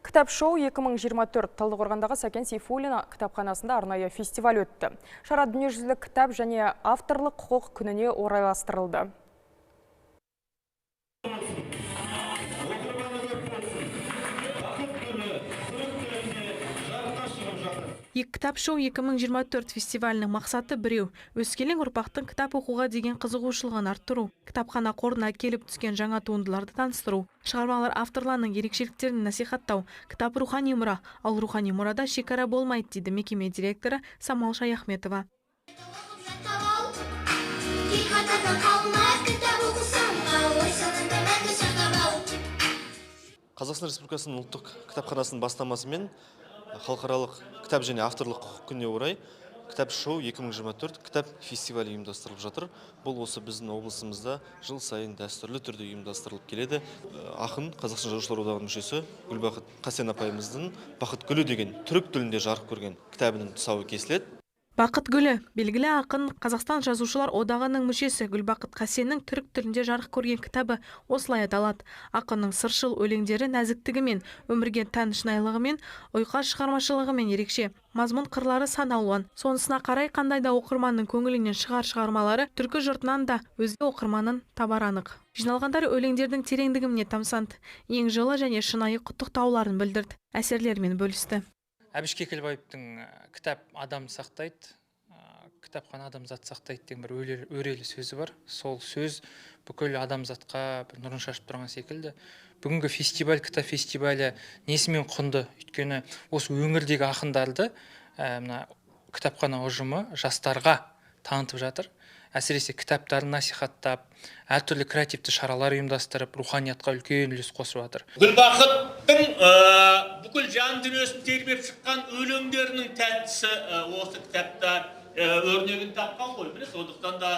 Кітап шоу 2024 Талдықорғандағы Сәкен Сейфуллин кітапханасында арнайы фестиваль өтті. Шара дүниежүзілік кітап және авторлық құқық күніне орайластырылды. Кітап шоу 2024 фестивалінің мақсаты біреу. Өскелең ұрпақтың кітап оқуға деген қызығушылығын арттыру, кітапхана қорына келіп түскен жаңа туындыларды таныстыру, шығармалар авторларының ерекшеліктерін насихаттау. Кітап рухани мұра, ал рухани мұрада шекара болмайды, дейді мекеме директоры Самал Шаяхметова. Қазақстан Республикасының ұлттық кітапханасының бастамасымен халықаралық кітап және авторлық құқық күніне орай кітап шоу 2024 кітап фестивалі ұйымдастырылып жатыр. Бұл осы біздің облысымызда жыл сайын дәстүрлі түрде ұйымдастырылып келеді. Ақын Қазақстан Жазушылар одағының мүшесі Гүлбақыт Қасен апайымыздың Бақыт гүлі деген түрік тілінде жарық көрген кітабының тұсауы кесіледі. Бақыт гүлі белгілі ақын Қазақстан Жазушылар одағының мүшесі Гүлбақыт Қасеннің түрік тілінде жарық көрген кітабы осылай аталады. Ақынның сыршыл өлеңдері нәзіктігімен, өмірге тән шынайылығымен, ұйқас шығармашылығымен ерекше. Мазмұн қырлары сан алуан. Сонысына қарай қандай да оқырманның көңілінен шығармалары түркі жұртынан да өзге оқырманын табар анық. Жиналғандар өлеңдердің тереңдігіне тамсанды. Ең жылы және шынайы құттықтауларын білдірді. Әсерлерімен бөлісті. Әбіш Кекілбаевтың кітап адам сақтайды, кітапхана адамзат сақтайды деген бір өрелі сөзі бар. Сол сөз бүкіл адамзатқа бір нұрын шашып тұрған секілді. Бүгінгі фестиваль, кітап фестивалі несімен құнды? Өйткені осы өңірдегі ақындарды кітапхана ұжымы жастарға танытып жатыр. Әсіресе кітаптарын насихаттап, әртүрлі креативті шаралар ұйымдастырып, руханиятқа үлкен үлес қосып жатыр. Гүлбақыттың бүкіл жан дүниесін тербеп шыққан өлеңдерінің тәттісі осы кітапта өрнегін тапқан ғой. Сондықтан да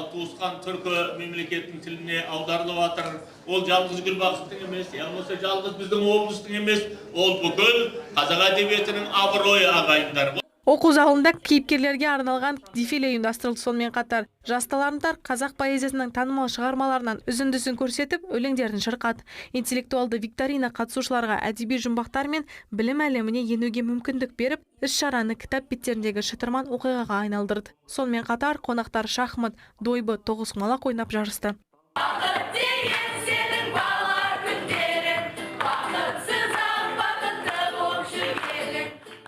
туысқан түркі мемлекеттің тіліне аударылып жатыр. Ол жалғыз Гүлбақыттың емес, яғни жалғыз біздің облыстың емес, ол бүкіл қазақ әдебиетінің абыройы ағайындар. Оқу залында кейіпкерлерге арналған дефиле ұйымдастырылды. Сонымен қатар жас таланттар қазақ поэзиясының танымал шығармаларынан үзіндісін көрсетіп, өлеңдерін шырқады. Интеллектуалды викторина қатысушыларға әдеби жұмбақтар мен білім әлеміне енуге мүмкіндік беріп, іс-шараны кітап беттеріндегі шытырман оқиғаға айналдырды. Сонымен қатар қонақтар шахмат, дойбы, тоғызқұмалақ ойнап жарысты.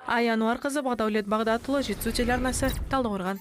Аянуар қызы Бағдаулет Бағдатұлы, Жетісу телеарнасы, Талдықорған.